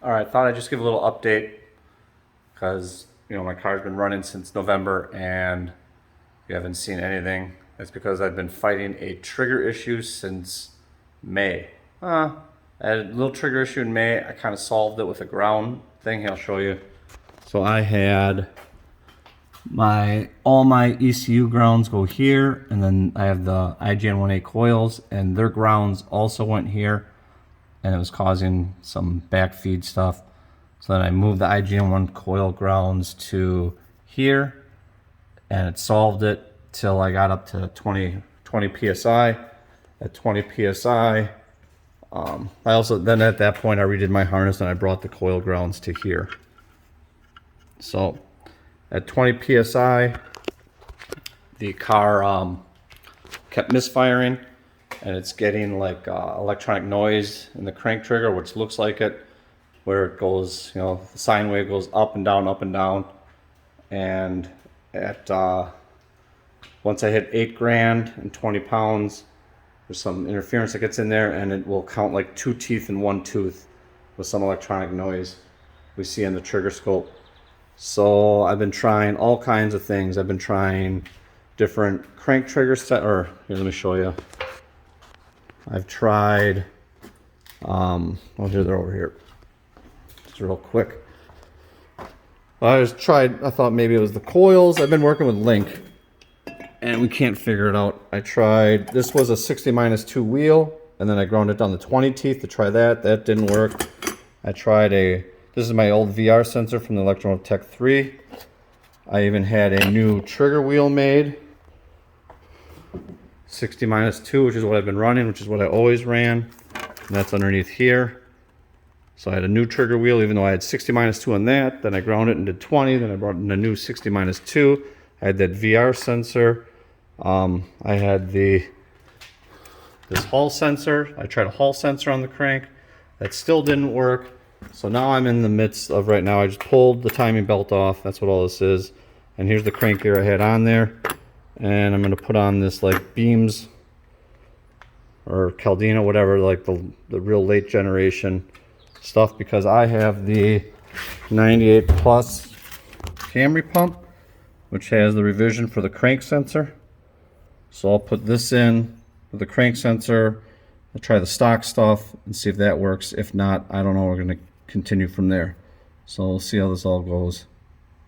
All right, thought I'd just give a little update because my car's been running since November and you haven't seen anything. That's because I've been fighting a trigger issue since May. I had a little trigger issue in May. I kind of solved it with a ground thing. I'll show you. So I had all my ECU grounds go here, and then I have the IGN-1A coils, and their grounds also went here, and it was causing some backfeed stuff. So then I moved the IGN-1 coil grounds to here, and it solved it till I got up to 20 psi. At 20 psi, I also then at that point I redid my harness and I brought the coil grounds to here. So at 20 psi, the car kept misfiring, and it's getting like electronic noise in the crank trigger, which looks like it, where it goes, the sine wave goes up and down, and at once I hit 8 grand and 20 pounds, there's some interference that gets in there, and it will count like 2 teeth and 1 tooth with some electronic noise we see in the trigger scope. So I've been trying all kinds of things. I've been trying different crank trigger here, let me show you. I've tried, here they're over here. Just real quick. I thought maybe it was the coils. I've been working with Link, and we can't figure it out. I tried, this was a 60-2 wheel, and then I ground it down to 20 teeth to try that. That didn't work. I tried this is my old VR sensor from the Electromotive Tech 3. I even had a new trigger wheel made. 60-2, which is what I've been running, which is what I always ran. And that's underneath here. So I had a new trigger wheel, even though I had 60-2 on that. Then I ground it and did 20. Then I brought in a new 60-2. I had that VR sensor. I had this Hall sensor. I tried a Hall sensor on the crank. That still didn't work. So now I'm in the midst of, right now I just pulled the timing belt off. That's what all this is. And here's the crank gear I had on there. And I'm going to put on this like Beams or Caldina, whatever, like the real late generation stuff, because I have the 98 Plus Camry pump, which has the revision for the crank sensor. So I'll put this in with the crank sensor. I'll try the stock stuff and see if that works. If not, I don't know. We're going to continue from there. So we'll see how this all goes.